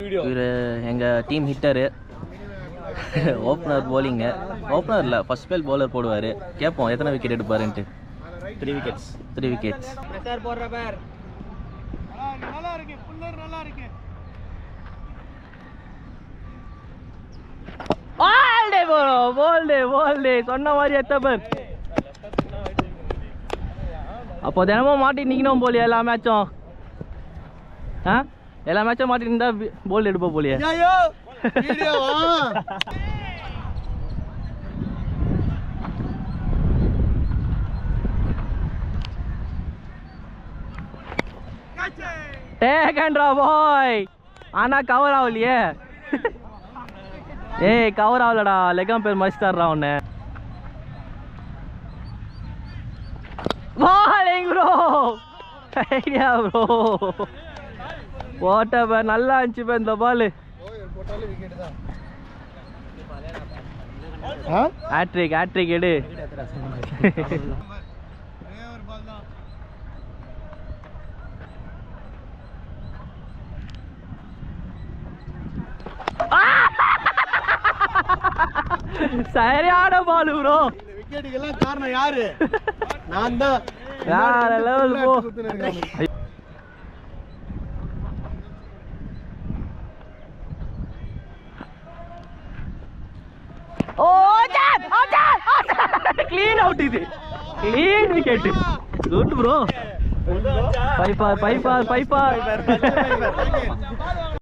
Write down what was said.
இவர் எங்கள் team hitter, opener bowling. Opener இல்லை, ஃபர்ஸ்ட் ஸ்பெல் பவுலர் போடுவார். கேட்போம் எத்தனை விக்கெட் எடுப்பாருன்ட்டு. 3 விக்கெட்ஸ். 3 விக்கெட்ஸ். சொன்ன மாதிரி எத்தப்பர். அப்போ தினமும் மாட்டி நிற்கணும் போலியா எல்லா மேட்சும்? எல்லா மேட்சும் மாட்டிட்டு இருந்தா போல்ட் எடுப்போம் போலியா? டேக்கன்ட்ரா பாய். ஆனா கவர் ஆகலையே. ஏய் கவர் ஆகலடா, லெக்கம் பேர் மஸ்டார்ரா உன்னை. பாலிங் ப்ரோ, ஐடியா ப்ரோ. போட்ட பே நல்லா இருந்துச்சு பே இந்த பால். ஹேட்ரிக் ஹேட்ரிக் எடு. சரியான பால் ப்ரோ. விக்கெட்டுக்கெல்லாம் காரணம் யாரு? நான் தான். வேற லெவல் போ. ஓ ஜாட் க்ளீன் அவுட். இது க்ளீன் விக்கெட். Good bro. 5 பார் 5 பார் 5 பார்.